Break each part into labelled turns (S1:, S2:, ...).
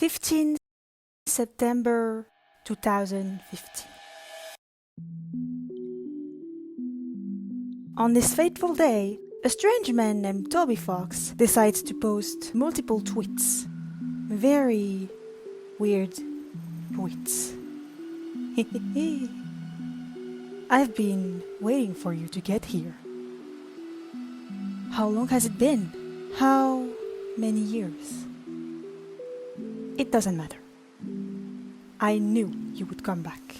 S1: 15 September 2015. On this fateful day, a strange man named Toby Fox decides to post multiple tweets. Very weird tweets. I've been waiting for you to get here. How long has it been? How many years? It doesn't matter. I knew you would come back.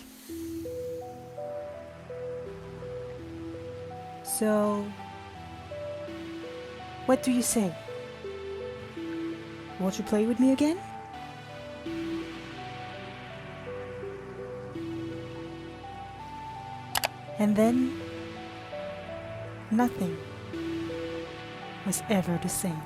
S1: So, what do you say? Won't you play with me again? And then, nothing was ever the same.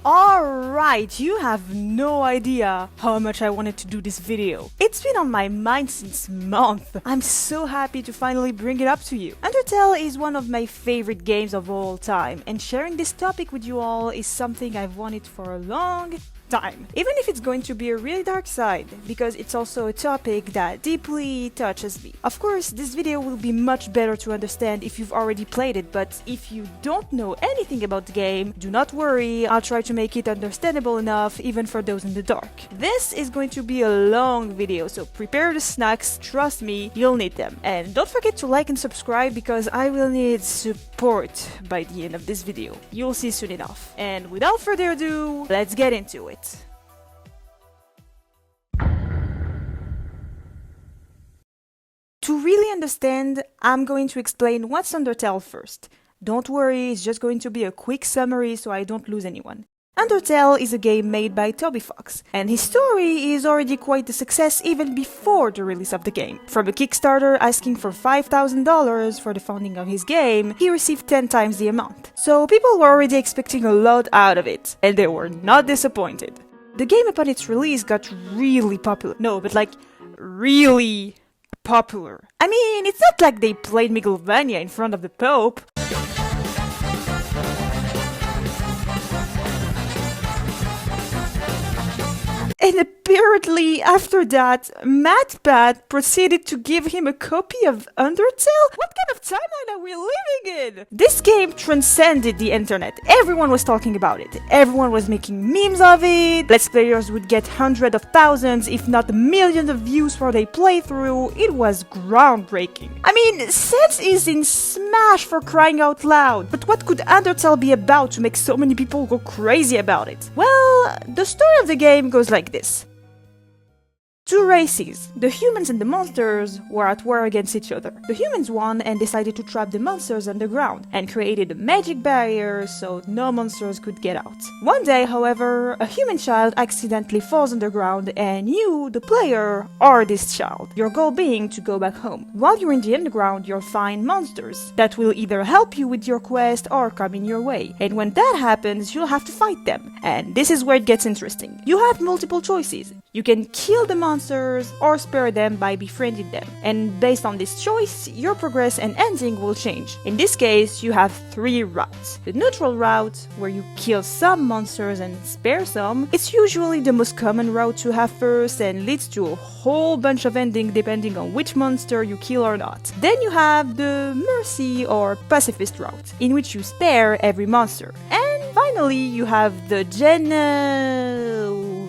S1: Alright, you have no idea how much I wanted to do this video. It's been on my mind since months. I'm so happy to finally bring it up to you. Undertale is one of my favorite games of all time, and sharing this topic with you all is something I've wanted for a long time. Even if it's going to be a really dark side, because it's also a topic that deeply touches me. Of course, this video will be much better to understand if you've already played it, but if you don't know anything about the game, do not worry, I'll try to make it understandable enough even for those in the dark. This is going to be a long video, so prepare the snacks, trust me, you'll need them. And don't forget to like and subscribe because I will need support by the end of this video. You'll see soon enough. And without further ado, let's get into it. To really understand, I'm going to explain what's Undertale first. Don't worry, it's just going to be a quick summary so I don't lose anyone. Undertale is a game made by Toby Fox, and his story is already quite a success even before the release of the game. From a Kickstarter asking for $5,000 for the funding of his game, he received 10 times the amount. So people were already expecting a lot out of it, and they were not disappointed. The game upon its release got really popular. No, but like, really popular. I mean, it's not like they played Megalovania in front of the Pope. And apparently, after that, MatPat proceeded to give him a copy of Undertale? What kind of timeline are we living in? This game transcended the internet. Everyone was talking about it. Everyone was making memes of it. Let's Players would get hundreds of thousands, if not millions of views for their playthrough. It was groundbreaking. I mean, Sans is in smash for crying out loud. But what could Undertale be about to make so many people go crazy about it? Well, the story of the game goes like this. Two races, the humans and the monsters, were at war against each other. The humans won and decided to trap the monsters underground, and created a magic barrier so no monsters could get out. One day, however, a human child accidentally falls underground, and you, the player, are this child. Your goal being to go back home. While you're in the underground, you'll find monsters that will either help you with your quest or come in your way. And when that happens, you'll have to fight them. And this is where it gets interesting. You have multiple choices. You can kill the monsters or spare them by befriending them. And based on this choice, your progress and ending will change. In this case, you have three routes. The neutral route, where you kill some monsters and spare some, it's usually the most common route to have first and leads to a whole bunch of endings depending on which monster you kill or not. Then you have the mercy or pacifist route, in which you spare every monster. And finally, you have the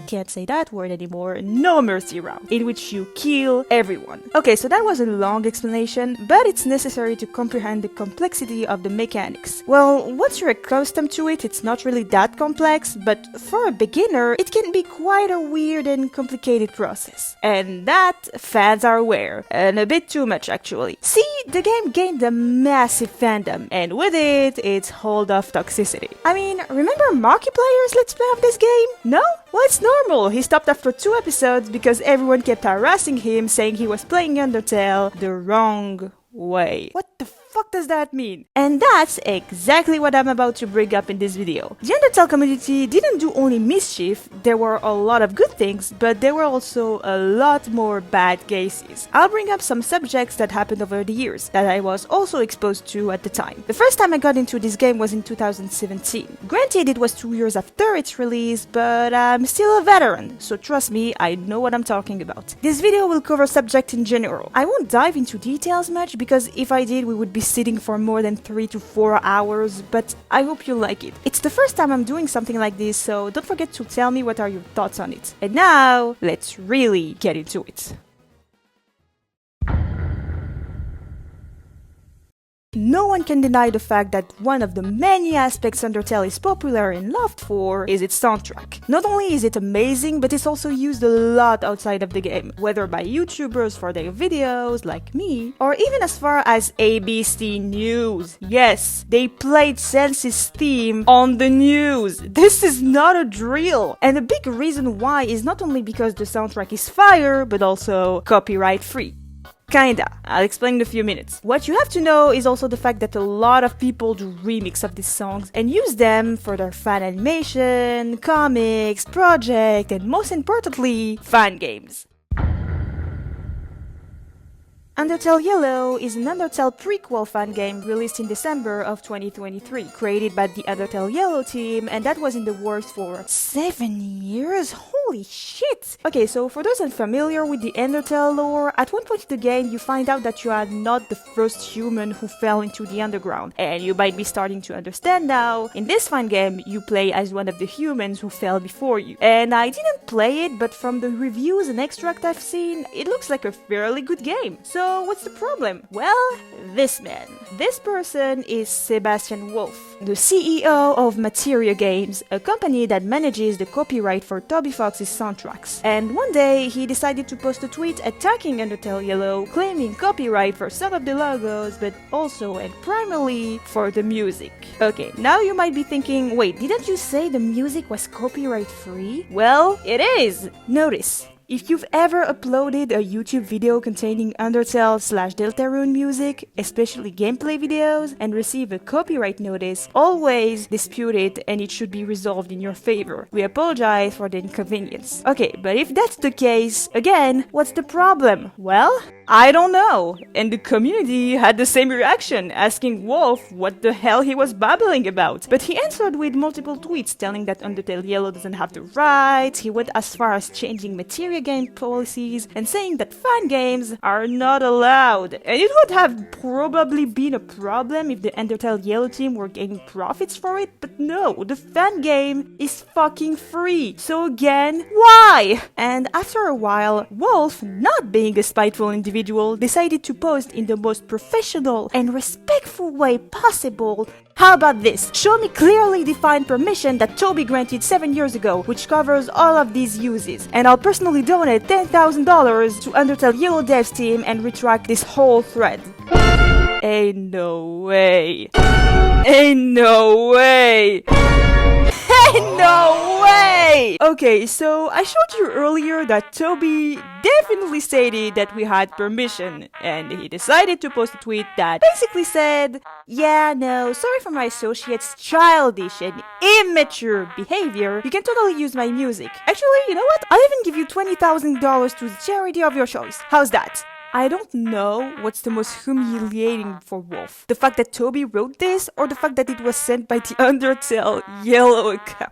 S1: can't say that word anymore, no mercy route, in which you kill everyone. Okay, so that was a long explanation, but it's necessary to comprehend the complexity of the mechanics. Well, once you're accustomed to it, it's not really that complex, but for a beginner, it can be quite a weird and complicated process. And that, fans are aware, and a bit too much actually. See, the game gained a massive fandom, and with it, its hold of toxicity. I mean, remember Markiplier's Let's Play of this game? No? Well, it's normal. He stopped after 2 episodes because everyone kept harassing him saying he was playing Undertale the wrong way. What the fuck does that mean? And that's exactly what I'm about to bring up in this video. The Undertale community didn't do only mischief, there were a lot of good things, but there were also a lot more bad cases. I'll bring up some subjects that happened over the years, that I was also exposed to at the time. The first time I got into this game was in 2017. Granted, it was 2 years after its release, but I'm still a veteran, so trust me, I know what I'm talking about. This video will cover subjects in general. I won't dive into details much, because if I did, we would be sitting for more than 3 to 4 hours, but I hope you like it. It's the first time I'm doing something like this, so don't forget to tell me what are your thoughts on it. And now, let's really get into it. No one can deny the fact that one of the many aspects Undertale is popular and loved for is its soundtrack. Not only is it amazing, but it's also used a lot outside of the game, whether by YouTubers for their videos, like me, or even as far as ABC News. Yes, they played Sense's theme on the news. This is not a drill. And a big reason why is not only because the soundtrack is fire, but also copyright free. Kinda. I'll explain in a few minutes. What you have to know is also the fact that a lot of people do remix of these songs and use them for their fan animation, comics, project, and most importantly, fan games. Undertale Yellow is an Undertale prequel fan game released in December of 2023, created by the Undertale Yellow team, and that was in the works for 7 years? Holy shit! Okay, so for those unfamiliar with the Undertale lore, at one point in the game you find out that you are not the first human who fell into the underground, and you might be starting to understand now. In this fan game, you play as one of the humans who fell before you. And I didn't play it, but from the reviews and extract I've seen, it looks like a fairly good game. So what's the problem? Well, this man. This person is Sebastian Wolf, the CEO of Materia Games, a company that manages the copyright for Toby Fox's soundtracks. And one day, he decided to post a tweet attacking Undertale Yellow, claiming copyright for some of the logos, but also and primarily for the music. Okay, now you might be thinking, wait, didn't you say the music was copyright free? Well, it is! Notice. If you've ever uploaded a YouTube video containing Undertale/Deltarune music, especially gameplay videos, and receive a copyright notice, always dispute it and it should be resolved in your favor. We apologize for the inconvenience. Okay, but if that's the case, again, what's the problem? Well, I don't know. And the community had the same reaction, asking Wolf what the hell he was babbling about. But he answered with multiple tweets telling that Undertale Yellow doesn't have the rights, he went as far as changing Materia game policies and saying that fan games are not allowed. And it would have probably been a problem if the Undertale Yellow team were gaining profits for it, but no, the fan game is fucking free. So again, why? And after a while, Wolf, not being a spiteful individual, decided to post in the most professional and respectful way possible. How about this? Show me clearly defined permission that Toby granted 7 years ago, which covers all of these uses, and I'll personally donate $10,000 to Undertale Yellow devs team and retract this whole thread. Ain't no way. Ain't no way. Ain't no way! Okay, so I showed you earlier that Toby definitely stated that we had permission, and he decided to post a tweet that basically said, yeah, no, sorry for my associate's childish and immature behavior, you can totally use my music. Actually, you know what? I'll even give you $20,000 to the charity of your choice. How's that? I don't know what's the most humiliating for Wolf. The fact that Toby wrote this, or the fact that it was sent by the Undertale Yellow account.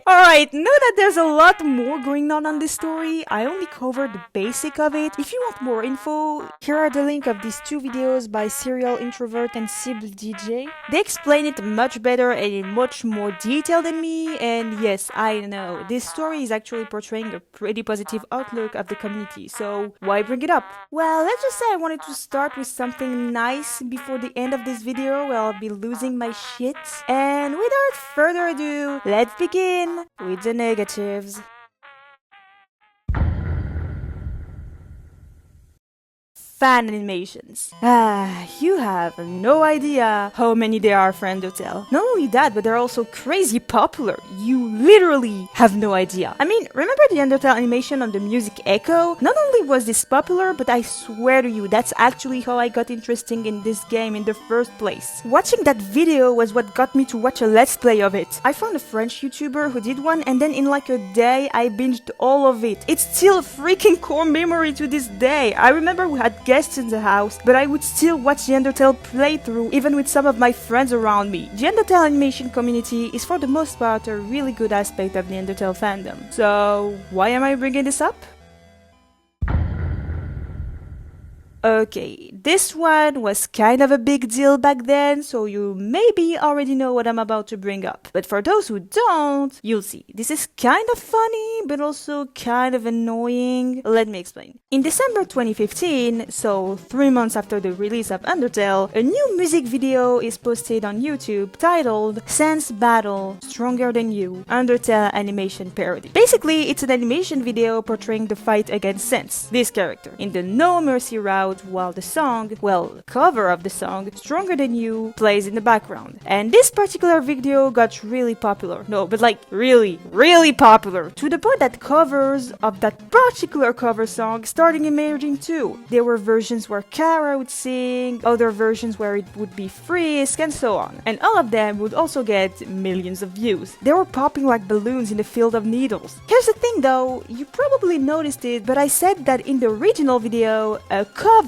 S1: Alright, now that there's a lot more going on this story, I only covered the basic of it. If you want more info, here are the link of these 2 videos by Serial Introvert and Cible DJ. They explain it much better and in much more detail than me, and yes, I know, this story is actually portraying a pretty positive outlook of the community, so why bring it up? Well, let's just say I wanted to start with something nice before the end of this video where I'll be losing my shit. And without further ado, let's begin with the negatives. fan animations. You have no idea how many there are for Undertale. Not only that, but they're also crazy popular. You literally have no idea. I mean, remember the Undertale animation on the music Echo? Not only was this popular, but I swear to you, that's actually how I got interested in this game in the first place. Watching that video was what got me to watch a let's play of it. I found a French YouTuber who did one, and then in like a day I binged all of it. It's still a freaking core memory to this day. I remember we had guests in the house, but I would still watch the Undertale playthrough even with some of my friends around me. The Undertale animation community is for the most part a really good aspect of the Undertale fandom. So why am I bringing this up? Okay, this one was kind of a big deal back then, so you maybe already know what I'm about to bring up. But for those who don't, you'll see. This is kind of funny, but also kind of annoying. Let me explain. In December 2015, so 3 months after the release of Undertale, a new music video is posted on YouTube titled Sans Battle, Stronger Than You, Undertale Animation Parody. Basically, it's an animation video portraying the fight against Sans, this character, in the No Mercy route, while the song, well, cover of the song, Stronger Than You, plays in the background. And this particular video got really popular. No, but like really popular. To the point that covers of that particular cover song started emerging too. There were versions where Kara would sing, other versions where it would be Frisk, and so on. And all of them would also get millions of views. They were popping like balloons in a field of needles. Here's the thing though, you probably noticed it, but I said that in the original video, a cover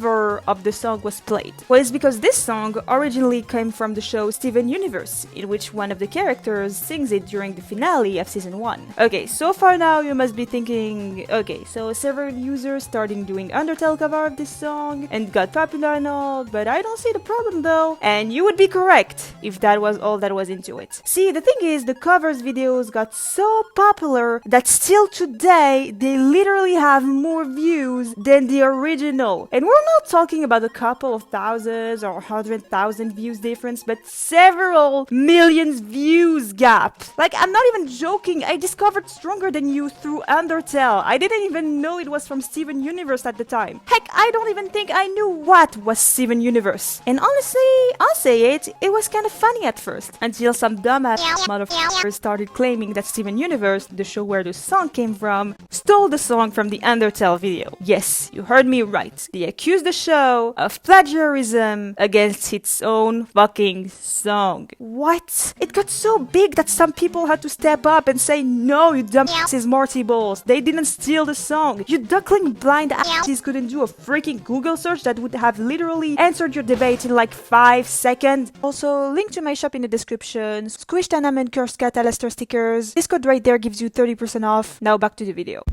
S1: of the song was played. Well, it's because this song originally came from the show Steven Universe, in which one of the characters sings it during the finale of season 1. Okay, so far now you must be thinking, okay, so several users started doing Undertale cover of this song and got popular and all, but I don't see the problem though. And you would be correct if that was all that was into it. See, the thing is, the covers videos got so popular that still today they literally have more views than the original. And we're not talking about a couple of thousands or 100,000 views difference, but several millions views gap. Like, I'm not even joking, I discovered Stronger Than You through Undertale. I didn't even know it was from Steven Universe at the time. Heck, I don't even think I knew what was Steven Universe. And honestly, I'll say it, it was kind of funny at first, until some dumbass motherfuckers started claiming that Steven Universe, the show where the song came from, stole the song from the Undertale video. Yes, you heard me right. They accused the show of plagiarism against its own fucking song. What? It got so big that some people had to step up and say, no, you dumbasses Morty balls, they didn't steal the song. You duckling blind asses couldn't do a freaking Google search that would have literally answered your debate in like 5 seconds. Also, link to my shop in the description. Squished Anam and Cursed Cat Alistair stickers. This code right there gives you 30% off. Now back to the video.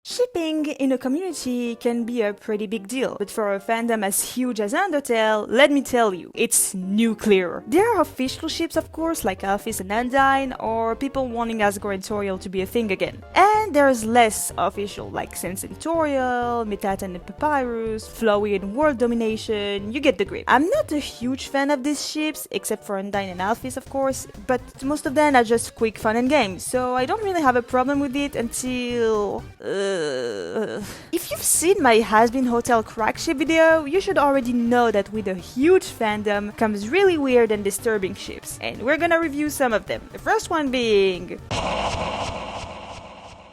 S1: Shipping in a community can be a pretty big deal, but for a fandom as huge as Undertale, let me tell you, it's nuclear. There are official ships, of course, like Alphys and Undyne, or people wanting Asgore and Toriel to be a thing again. And there's less official, like Sense and Toriel, Mitatan and Papyrus, Flowey and World Domination, you get the grip. I'm not a huge fan of these ships, except for Undyne and Alphys, of course, but most of them are just quick fun and games, so I don't really have a problem with it until... If you've seen my Has-Been Hotel crack ship video, you should already know that with a huge fandom comes really weird and disturbing ships, and we're gonna review some of them. The first one being...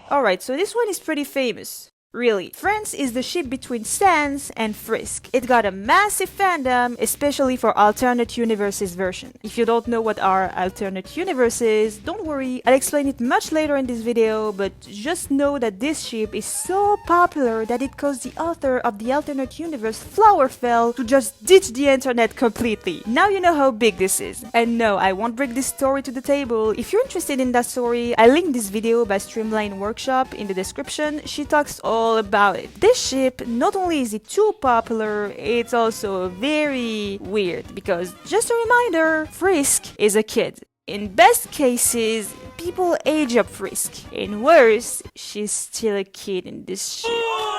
S1: Alright, so this one is pretty famous. Really, Frans is the ship between Sans and Frisk. It got a massive fandom, especially for alternate universes version. If you don't know what are alternate universes, don't worry, I'll explain it much later in this video, but just know that this ship is so popular that it caused the author of the alternate universe FlowerFell to just ditch the internet completely. Now you know how big this is. And no, I won't bring this story to the table. If you're interested in that story, I'll link this video by Streamline Workshop in the description. She talks all about it. This ship, not only is it too popular, it's also very weird because, just a reminder, Frisk is a kid. In best cases, people age up Frisk. And worse, she's still a kid in this shit.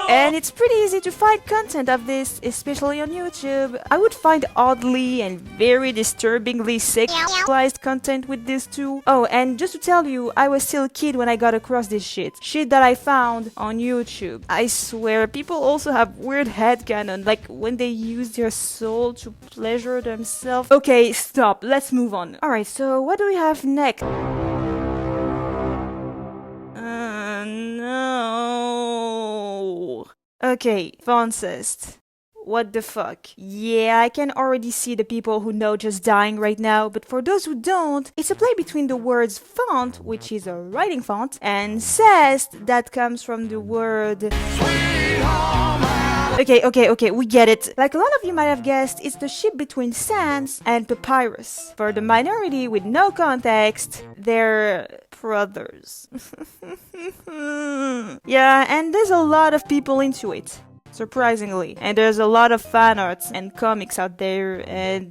S1: And it's pretty easy to find content of this, especially on YouTube. I would find oddly and very disturbingly sexualized content with this too. Oh, and just to tell you, I was still a kid when I got across this shit. Shit that I found on YouTube. I swear, people also have weird headcanon, like when they use their soul to pleasure themselves. Okay, stop, let's move on. Alright, so what do we have next? No. Okay, Fontcest. What the fuck? Yeah, I can already see the people who know just dying right now, but for those who don't, it's a play between the words font, which is a writing font, and cest, that comes from the word... Okay, we get it. Like a lot of you might have guessed, it's the ship between sans and papyrus. For the minority with no context, they're brothers. Yeah, and there's a lot of people into it. Surprisingly. And there's a lot of fan arts and comics out there, and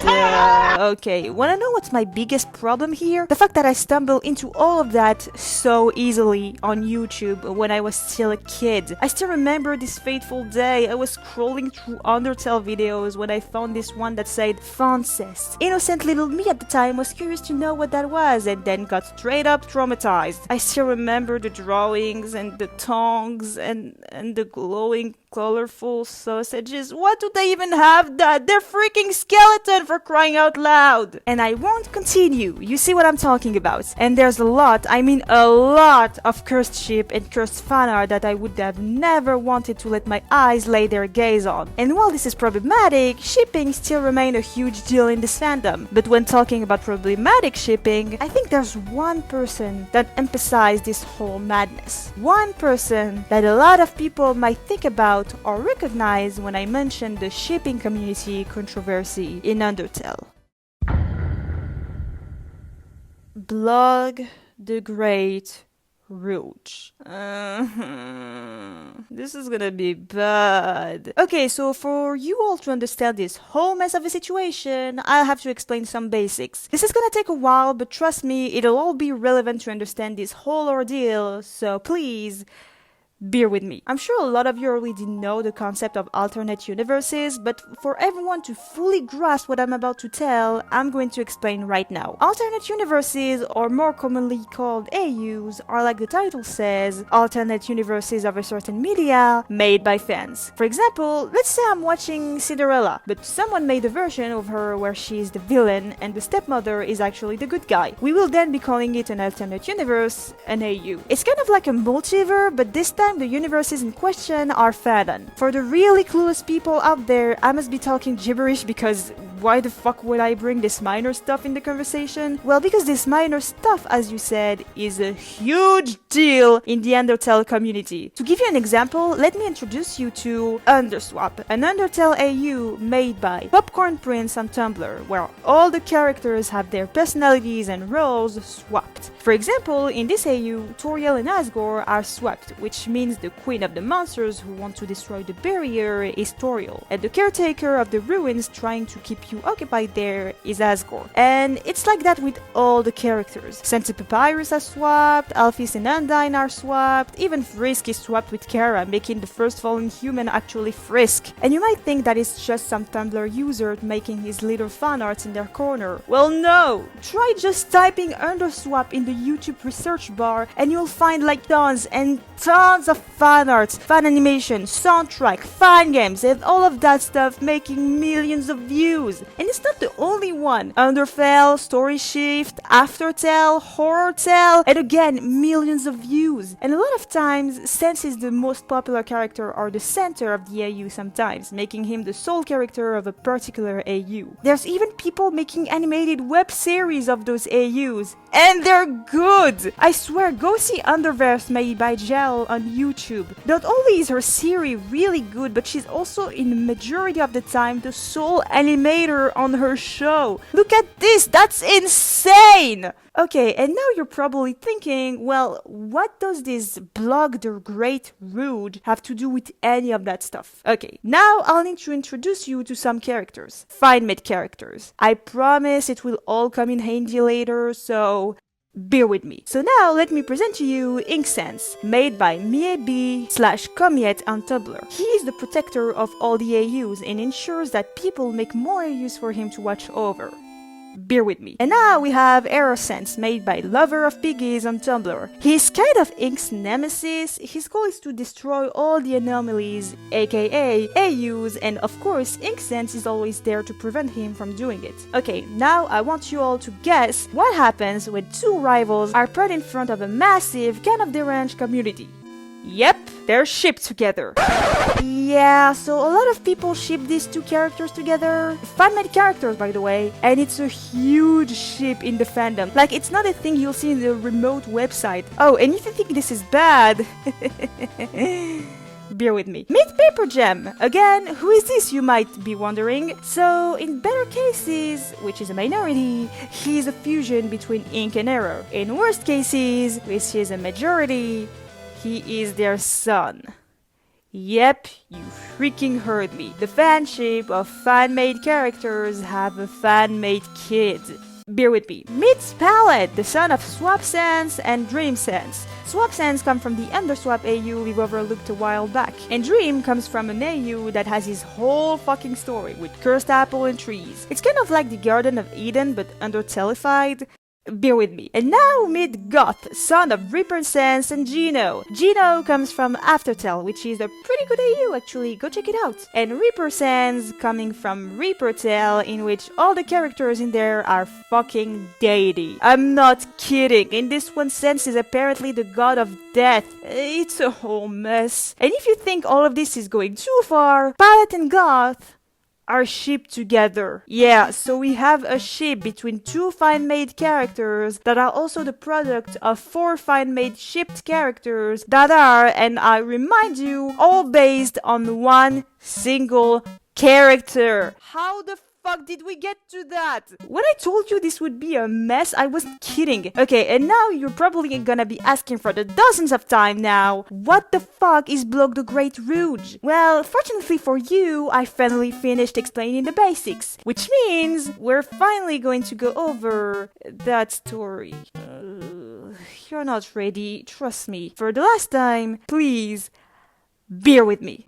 S1: okay, wanna know what's my biggest problem here? The fact that I stumbled into all of that so easily on YouTube when I was still a kid. I still remember this fateful day. I was scrolling through Undertale videos when I found this one that said Fontcest. Innocent little me at the time was curious to know what that was, and then got straight up traumatized. I still remember the drawings and the tongues and the glowing colorful sausages. Why do they even have that? They're freaking skeleton, for crying out loud! And I won't continue. You see what I'm talking about. And there's a lot, I mean a lot of cursed ship and cursed fan art that I would have never wanted to let my eyes lay their gaze on. And while this is problematic, shipping still remains a huge deal in this fandom. But when talking about problematic shipping, I think there's one person that emphasized this whole madness. One person that a lot of people might think about or recognize when I mention the shipping community controversy in Undertale. BlogTheGreatRouge. This is gonna be bad. Okay, so for you all to understand this whole mess of a situation, I'll have to explain some basics. This is gonna take a while, but trust me, it'll all be relevant to understand this whole ordeal, so please, bear with me. I'm sure a lot of you already know the concept of alternate universes, but for everyone to fully grasp what I'm about to tell, I'm going to explain right now. Alternate universes, or more commonly called AUs, are, like the title says, alternate universes of a certain media made by fans. For example, let's say I'm watching Cinderella, but someone made a version of her where she is the villain and the stepmother is actually the good guy. We will then be calling it an alternate universe, an AU. It's kind of like a multiverse, but this time the universes in question are fanon. For the really clueless people out there, I must be talking gibberish because why the fuck would I bring this minor stuff in the conversation? Well, because this minor stuff, as you said, is a huge deal in the Undertale community. To give you an example, let me introduce you to Underswap, an Undertale AU made by Popcorn Prince on Tumblr, where all the characters have their personalities and roles swapped. For example, in this AU, Toriel and Asgore are swapped, which means the queen of the monsters who want to destroy the barrier is Toriel, and the caretaker of the ruins trying to keep you occupied there is Asgore. And it's like that with all the characters. Sense Papyrus are swapped, Alphys and Undyne are swapped, even Frisk is swapped with Kara, making the first fallen human actually Frisk. And you might think that it's just some Tumblr user making his little fan arts in their corner. Well, no! Try just typing Underswap in the YouTube research bar and you'll find like tons and tons of fan arts, fan animation, soundtrack, fan games, and all of that stuff making millions of views. And it's not the only one. Undertale, Story Shift, Aftertale, Horrortale, and again, millions of views. And a lot of times, Sense is the most popular character or the center of the AU sometimes, making him the sole character of a particular AU. There's even people making animated web series of those AUs, and they're good! I swear, go see Underverse made by Gel on YouTube. Not only is her series really good, but she's also in the majority of the time the sole animator on her show. Look at this, that's insane! Okay, and now you're probably thinking, well, what does this BlogTheGreatRouge have to do with any of that stuff? Okay, now I'll need to introduce you to some characters. Fine-made characters. I promise it will all come in handy later, so Bear with me. So now let me present to you Inksense, made by Miebi/Comiet on Tumblr. He is the protector of all the AUs and ensures that people make more AUs for him to watch over. Bear with me. And now we have Aerosense, made by Lover of Piggies on Tumblr. He's kind of Ink's nemesis. His goal is to destroy all the anomalies, aka AUs, and of course Inksense is always there to prevent him from doing it. Okay, now I want you all to guess what happens when two rivals are put in front of a massive, kind of deranged community. Yep, they're shipped together. Yeah, so a lot of people ship these two characters together. Fan-made characters, by the way. And it's a huge ship in the fandom. Like, it's not a thing you'll see in the remote website. Oh, and if you think this is bad... bear with me. Meet Paper Gem. Again, who is this, you might be wondering? So, in better cases, which is a minority, he is a fusion between Ink and Error. In worst cases, which is a majority, he is their son. Yep, you freaking heard me. The fanship of fan-made characters have a fan-made kid. Bear with me. Meet Palette, the son of SwapSense and DreamSense. SwapSense comes from the Underswap AU we've overlooked a while back, and Dream comes from an AU that has his whole fucking story with cursed apple and trees. It's kind of like the Garden of Eden, but Undertalified. Bear with me. And now meet Goth, son of ReaperSense and Gino. Gino comes from Aftertale, which is a pretty good AU actually, go check it out. And ReaperSense coming from ReaperTale, in which all the characters in there are fucking deity. I'm not kidding, in this one Sense is apparently the god of death. It's a whole mess. And if you think all of this is going too far, Palette and Goth are shipped together. Yeah, so we have a ship between two fan-made characters that are also the product of 4 fan-made shipped characters that are, and I remind you, all based on one single character. How the fuck did we get to that? When I told you this would be a mess, I wasn't kidding. Okay, and now you're probably gonna be asking for the dozens of time now, what the fuck is BlogTheGreatRouge? Well, fortunately for you, I finally finished explaining the basics, which means we're finally going to go over that story. You're not ready, trust me. For the last time, please, bear with me.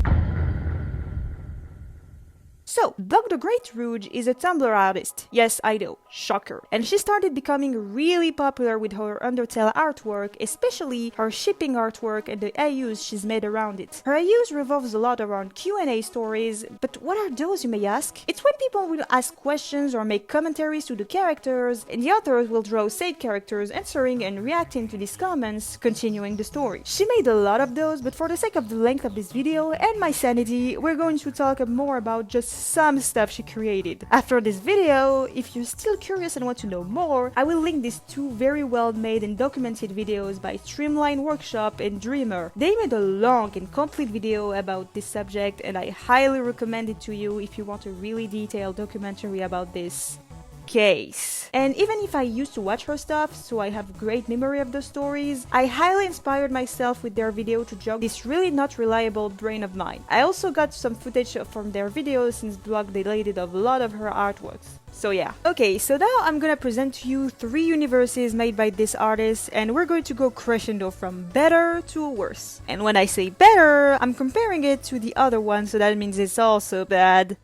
S1: So, BlogTheGreatRouge is a Tumblr artist. Yes, I know, shocker. And she started becoming really popular with her Undertale artwork, especially her shipping artwork and the AUs she's made around it. Her AUs revolves a lot around Q&A stories, but what are those, you may ask? It's when people will ask questions or make commentaries to the characters, and the authors will draw said characters answering and reacting to these comments, continuing the story. She made a lot of those, but for the sake of the length of this video and my sanity, we're going to talk more about just some stuff she created. After this video, if you're still curious and want to know more, I will link these 2 very well made and documented videos by Streamline Workshop and Dreamer. They made a long and complete video about this subject, and I highly recommend it to you if you want a really detailed documentary about this case. And even if I used to watch her stuff, so I have great memory of those stories, I highly inspired myself with their video to jog this really not reliable brain of mine. I also got some footage from their videos since Blog deleted a lot of her artworks. So yeah. Okay, so now I'm gonna present to you 3 universes made by this artist, and we're going to go crescendo from better to worse. And when I say better, I'm comparing it to the other one, so that means it's also bad.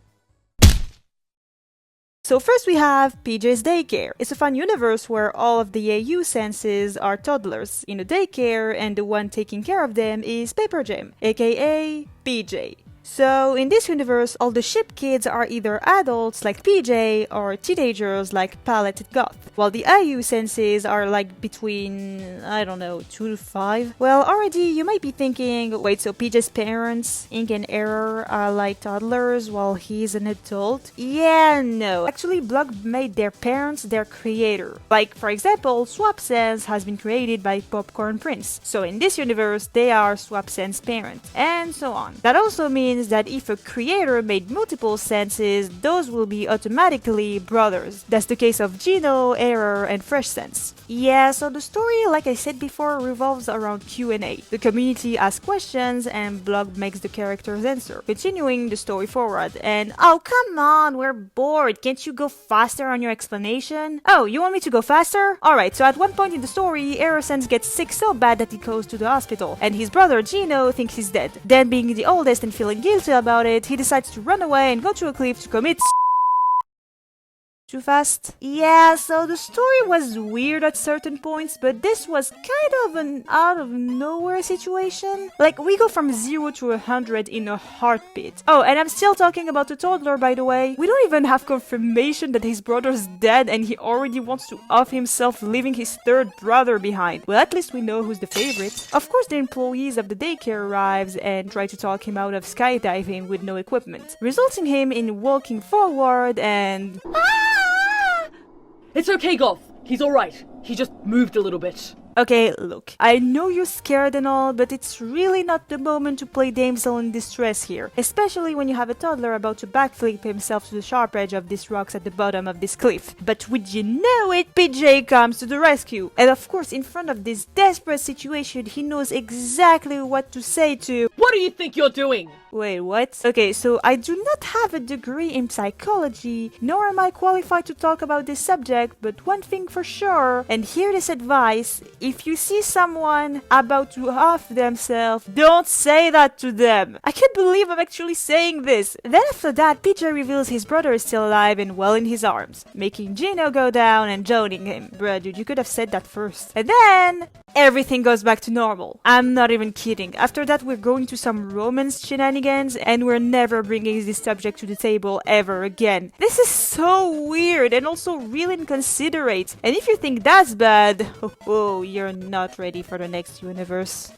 S1: So first we have PJ's Daycare. It's a fun universe where all of the AU senses are toddlers in a daycare, and the one taking care of them is Paper Gem, aka PJ. So in this universe, all the ship kids are either adults like PJ or teenagers like Palette and Goth, while the IU senses are like between, I don't know, 2 to 5. Well, already you might be thinking, wait, so PJ's parents, Ink and Error, are like toddlers while he's an adult? Yeah, no. Actually, Blog made their parents their creator. Like, for example, SwapSense has been created by Popcorn Prince. So in this universe, they are SwapSense's parents, and so on. That also means means that if a creator made multiple senses, those will be automatically brothers. That's the case of Geno, Error, and Fresh Sense. Yeah, so the story, like I said before, revolves around Q&A. The community asks questions and Blog makes the characters answer, continuing the story forward. And oh, come on, we're bored. Can't you go faster on your explanation? Oh, you want me to go faster? Alright, so at one point in the story, Error Sense gets sick so bad that he goes to the hospital, and his brother Geno thinks he's dead. Then, being the oldest and feeling guilty about it, he decides to run away and go to a cliff to commit Too fast? Yeah, so the story was weird at certain points, but this was kind of an out-of-nowhere situation. Like, we go from 0 to 100 in a heartbeat. Oh, and I'm still talking about the toddler, by the way. We don't even have confirmation that his brother's dead and he already wants to off himself, leaving his third brother behind. Well, at least we know who's the favorite. Of course, the employees of the daycare arrives and try to talk him out of skydiving with no equipment, resulting him in walking forward and...
S2: It's okay, Goth. He's alright. He just moved a little bit.
S1: Okay, look, I know you're scared and all, but it's really not the moment to play damsel in distress here, especially when you have a toddler about to backflip himself to the sharp edge of these rocks at the bottom of this cliff. But would you know it, PJ comes to the rescue. And of course, in front of this desperate situation, he knows exactly what to say to...
S2: What do you think you're doing?
S1: Wait, what? Okay, so I do not have a degree in psychology, nor am I qualified to talk about this subject, but one thing for sure, and hear this advice: if you see someone about to off themselves, don't say that to them. I can't believe I'm actually saying this. Then after that, PJ reveals his brother is still alive and well in his arms, making Geno go down and joining him. Bruh, dude, you could have said that first. And then... everything goes back to normal. I'm not even kidding. After that, we're going to some romance shenanigans, and we're never bringing this subject to the table ever again. This is so weird and also really inconsiderate. And if you think that's bad, oh, you're not ready for the next universe.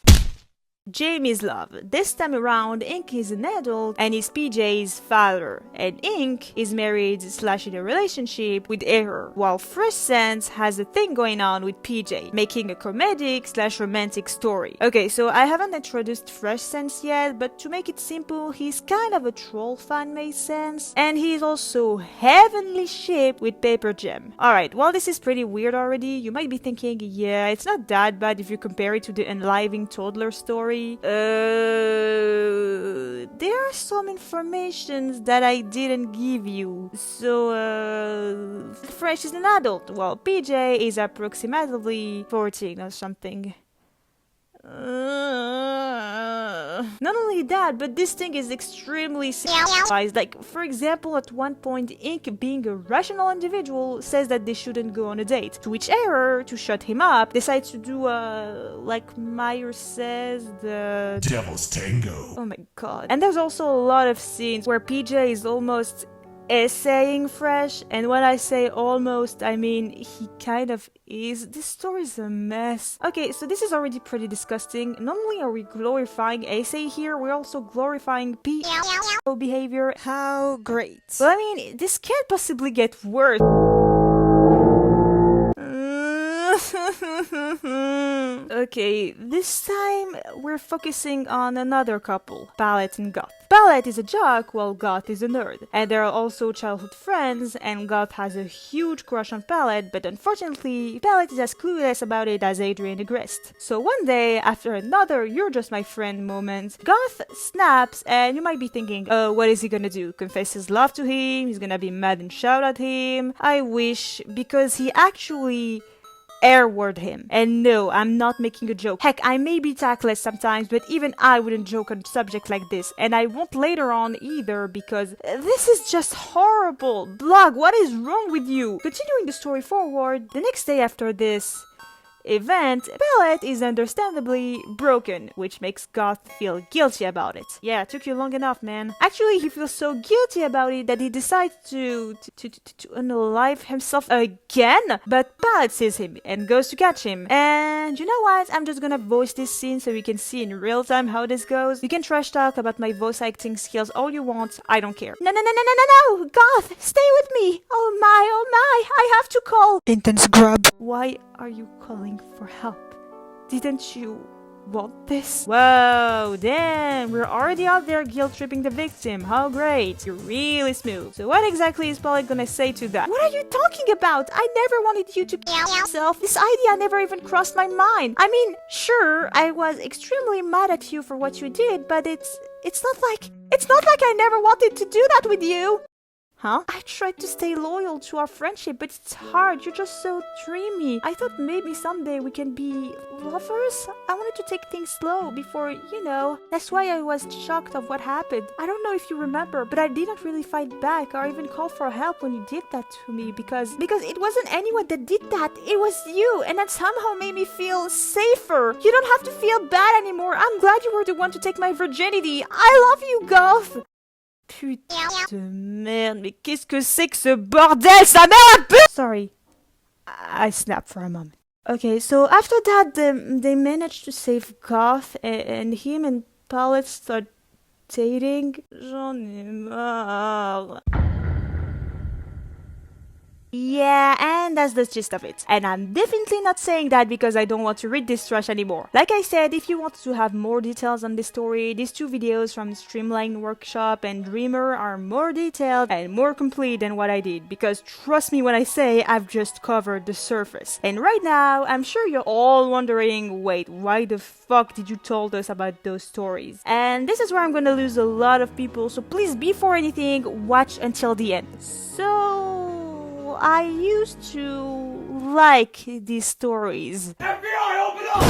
S1: Jamie's love. This time around, Ink is an adult and is PJ's father, and Ink is married / in a relationship with Error, while Fresh Sense has a thing going on with PJ, making a comedic / romantic story. Okay, so I haven't introduced Fresh Sense yet, but to make it simple, he's kind of a troll fan made sense, and he's also heavenly shipped with Paper Gem. Alright, while this is pretty weird already, you might be thinking, yeah, it's not that bad if you compare it to the enlivening toddler story. There are some informations that I didn't give you. So, Fresh is an adult, while PJ is approximately 14 or something. Not only that, but this thing is extremely sexualized. Like, for example, at one point, Ink, being a rational individual, says that they shouldn't go on a date, to which Error, to shut him up, decides to do, like Meyer says, the...
S3: Devil's Tango.
S1: Oh my god. And there's also a lot of scenes where PJ is almost essaying Fresh, and when I say almost, I mean he kind of is. This story is a mess. Okay, so this is already pretty disgusting. Not only are we glorifying essay here, we're also glorifying behavior. How great. But I mean, this can't possibly get worse. Okay, this time we're focusing on another couple, Palette and Goth. Palette is a jock while Goth is a nerd, and they're also childhood friends, and Goth has a huge crush on Palette, but unfortunately, Palette is as clueless about it as Adrian aggressed. So one day, after another "you're just my friend" moment, Goth snaps, and you might be thinking, oh, what is he gonna do? Confess his love to him? He's gonna be mad and shout at him? I wish, because he actually airword him. And no, I'm not making a joke. Heck, I may be tactless sometimes, but even I wouldn't joke on subjects like this, and I won't later on either, because this is just horrible. Blog, what is wrong with you? Continuing the story forward, the next day after this event, Palette is understandably broken, which makes Goth feel guilty about it. Yeah, it took you long enough, man. Actually, he feels so guilty about it that he decides to unalive himself again, but Palette sees him and goes to catch him. And you know what? I'm just gonna voice this scene so we can see in real time how this goes. You can trash talk about my voice acting skills all you want, I don't care. No, Goth, stay with me. Oh my, I have to call.
S4: Intense grub.
S1: Why are you calling for help? Didn't you want this? Whoa, damn, we're already out there guilt-tripping the victim. How great. You're really smooth. So what exactly is Polly gonna say to that? What are you talking about? I never wanted you to kill yourself. This idea never even crossed my mind. I mean, sure, I was extremely mad at you for what you did, but it's not like I never wanted to do that with you. Huh? I tried to stay loyal to our friendship, but it's hard. You're just so dreamy. I thought maybe someday we can be lovers. I wanted to take things slow before, That's why I was shocked of what happened. I don't know if you remember, but I didn't really fight back or even call for help when you did that to me because it wasn't anyone that did that. It was you, and that somehow made me feel safer. You don't have to feel bad anymore. I'm glad you were the one to take my virginity. I love you, Goth. Putain de merde, mais qu'est-ce que c'est que ce bordel? Sa mère la pute! Sorry, I snapped for a moment. Okay, so after that, they managed to save Goth, and him and Paulette start dating. J'en ai marre. Yeah, and that's the gist of it. And I'm definitely not saying that because I don't want to read this trash anymore. Like I said, if you want to have more details on this story, these two videos from Streamline Workshop and Dreamer are more detailed and more complete than what I did. Because trust me when I say I've just covered the surface. And right now, I'm sure you're all wondering, wait, why the fuck did you told us about those stories? And this is where I'm gonna lose a lot of people, so please, before anything, watch until the end. So I used to like these stories. FBI, open up!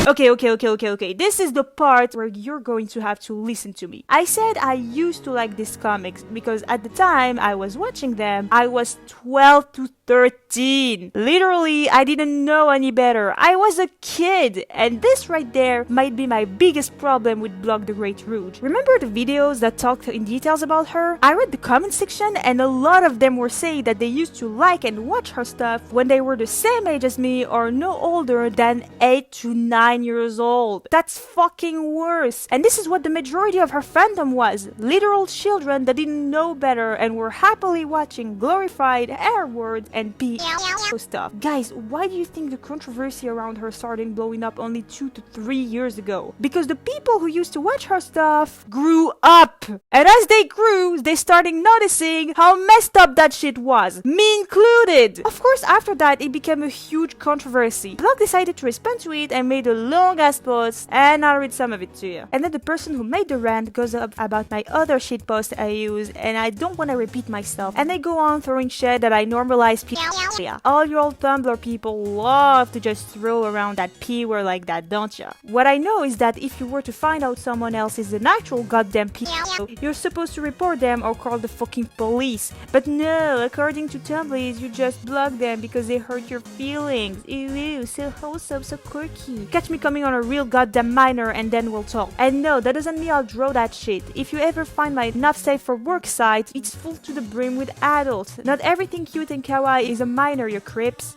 S1: Okay. This is the part where you're going to have to listen to me. I said I used to like these comics because at the time I was watching them, I was 12 to 13. Literally, I didn't know any better. I was a kid, and this right there might be my biggest problem with BlogTheGreatRouge. Remember the videos that talked in details about her? I read the comment section, and a lot of them were saying that they used to like and watch her stuff when they were the same age as me or no older than 8 to 9 years old. That's fucking worse. And this is what the majority of her fandom was. Literal children that didn't know better and were happily watching glorified Airword and PO stuff. Guys, why do you think the controversy around her started blowing up only 2 to 3 years ago? Because the people who used to watch her stuff grew up. And as they grew, they started noticing how messed up that shit was. Me included. Of course, after that, it became a huge controversy. Blog decided to respond to it and made a long ass post, and I'll read some of it to you. And then the person who made the rant goes up about my other shit post I use, and I don't want to repeat myself. And they go on throwing shit that I normalize pedophilia. All you old Tumblr people love to just throw around that P word like that, don't ya? What I know is that if you were to find out someone else is an actual goddamn pedo, you're supposed to report them or call the fucking police. But no, according to Tumblr, you just block them because they hurt your feelings. Ew, so wholesome, so quirky. Catch me coming on a real goddamn minor and then we'll talk. And no, that doesn't mean I'll draw that shit. If you ever find my not safe for work site, it's full to the brim with adults. Not everything cute and kawaii is a minor, you crips.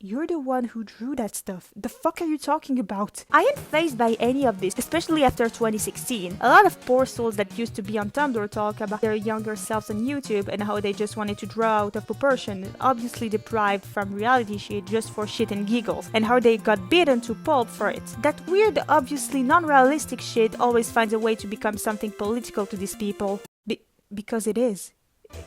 S1: You're the one who drew that stuff. The fuck are you talking about? I ain't fazed by any of this, especially after 2016. A lot of poor souls that used to be on Tumblr talk about their younger selves on YouTube and how they just wanted to draw out of proportion, obviously deprived from reality shit just for shit and giggles, and how they got beaten to pulp for it. That weird, obviously non-realistic shit always finds a way to become something political to these people. Because it is.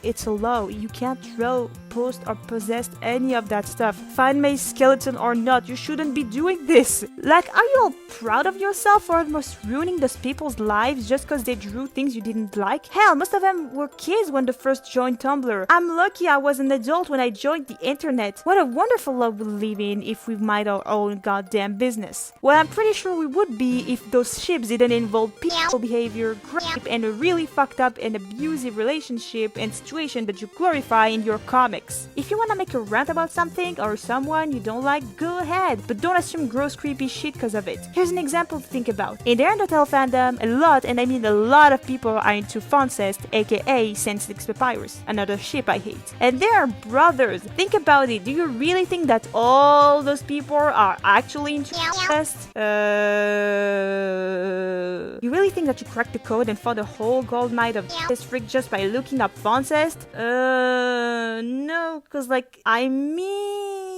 S1: It's a law. You can't draw, post, or possess any of that stuff. Fan-made skeleton or not, you shouldn't be doing this. Like, are you all proud of yourself for almost ruining those people's lives just because they drew things you didn't like? Hell, most of them were kids when they first joined Tumblr. I'm lucky I was an adult when I joined the internet. What a wonderful world we live in if we mind our own goddamn business. Well, I'm pretty sure we would be if those ships didn't involve people behavior, rape, and a really fucked up and abusive relationship and situation that you glorify in your comics. If you wanna make a rant about something or someone you don't like, go ahead, but don't assume gross creepy shit because of it. Here's an example to think about. In the Undertale fandom, a lot, and I mean a lot of people are into Fontcest, aka Senselix Papyrus, another ship I hate. And they are brothers. Think about it. Do you really think that all those people are actually into Fontcest? You really think that you cracked the code and fought the whole gold mine of this freak just by looking up Fontcest? No, cause like, I mean...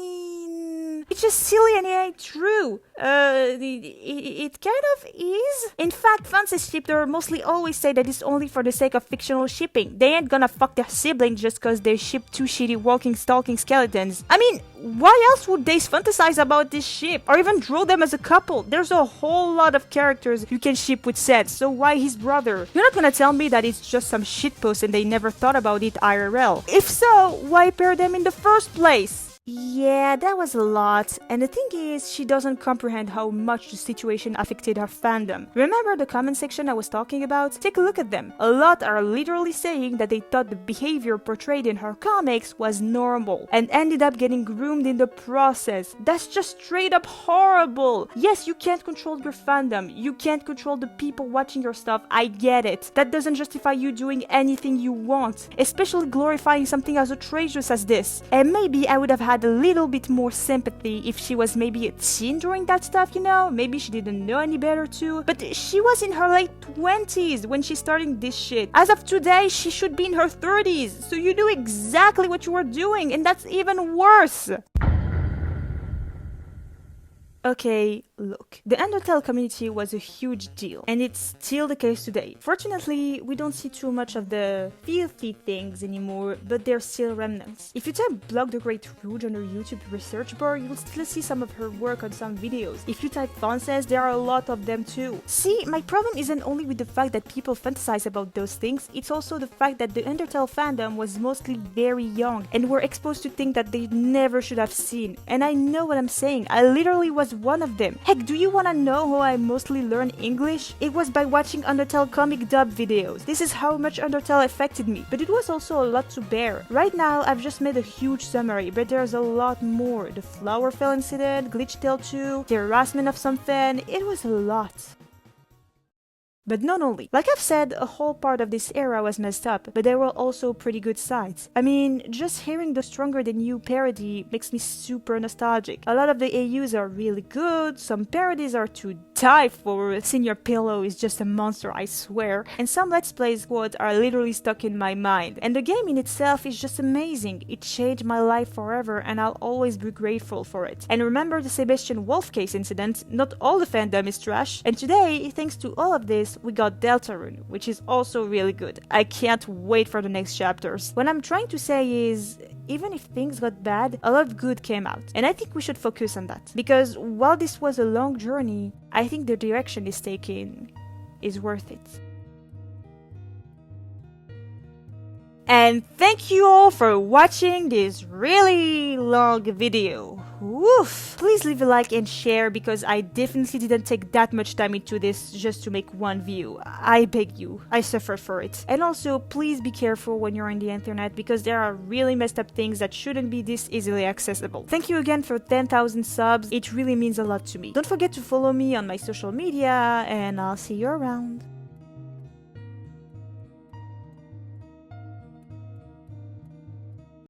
S1: You which is silly and it ain't true. It kind of is. In fact, Fontcest shippers mostly always say that it's only for the sake of fictional shipping. They ain't gonna fuck their siblings just cause they ship two shitty walking, stalking skeletons. I mean, why else would they fantasize about this ship? Or even draw them as a couple? There's a whole lot of characters you can ship with Seth, so why his brother? You're not gonna tell me that it's just some shitpost and they never thought about it IRL. If so, why pair them in the first place? Yeah, that was a lot, and the thing is, she doesn't comprehend how much the situation affected her fandom. Remember the comment section I was talking about? Take a look at them. A lot are literally saying that they thought the behavior portrayed in her comics was normal, and ended up getting groomed in the process. That's just straight up horrible! Yes, you can't control your fandom, you can't control the people watching your stuff, I get it. That doesn't justify you doing anything you want, especially glorifying something as outrageous as this. And maybe I would have had a little bit more sympathy if she was maybe a teen during that stuff, you know? Maybe she didn't know any better too. But she was in her late 20s when she started this shit. As of today, she should be in her 30s. So you knew exactly what you were doing, and that's even worse. Okay, look, the Undertale community was a huge deal, and it's still the case today. Fortunately, we don't see too much of the filthy things anymore, but there's still remnants. If you type BlogTheGreatRouge on her YouTube research bar, you'll still see some of her work on some videos. If you type Fontcest, there are a lot of them too. See, my problem isn't only with the fact that people fantasize about those things, it's also the fact that the Undertale fandom was mostly very young, and were exposed to things that they never should have seen. And I know what I'm saying, I literally was one of them. Heck, do you wanna know how I mostly learned English? It was by watching Undertale comic dub videos. This is how much Undertale affected me, but it was also a lot to bear. Right now, I've just made a huge summary, but there's a lot more. The FlowerFell incident, Glitch Tale 2, the harassment of some fan, it was a lot. But not only. Like I've said, a whole part of this era was messed up, but there were also pretty good sides. I mean, just hearing the Stronger Than You parody makes me super nostalgic. A lot of the AUs are really good, some parodies are to die for, Senior Pillow is just a monster, I swear, and some Let's Plays quotes are literally stuck in my mind. And the game in itself is just amazing. It changed my life forever and I'll always be grateful for it. And remember the Sebastian Wolf case incident? Not all the fandom is trash. And today, thanks to all of this, we got Deltarune, which is also really good. I can't wait for the next chapters. What I'm trying to say is, even if things got bad, a lot of good came out. And I think we should focus on that. Because while this was a long journey, I think the direction it's taking is worth it. And thank you all for watching this really long video. Woof! Please leave a like and share because I definitely didn't take that much time into this just to make one view. I beg you, I suffer for it. And also, please be careful when you're on the internet because there are really messed up things that shouldn't be this easily accessible. Thank you again for 10,000 subs, it really means a lot to me. Don't forget to follow me on my social media and I'll see you around.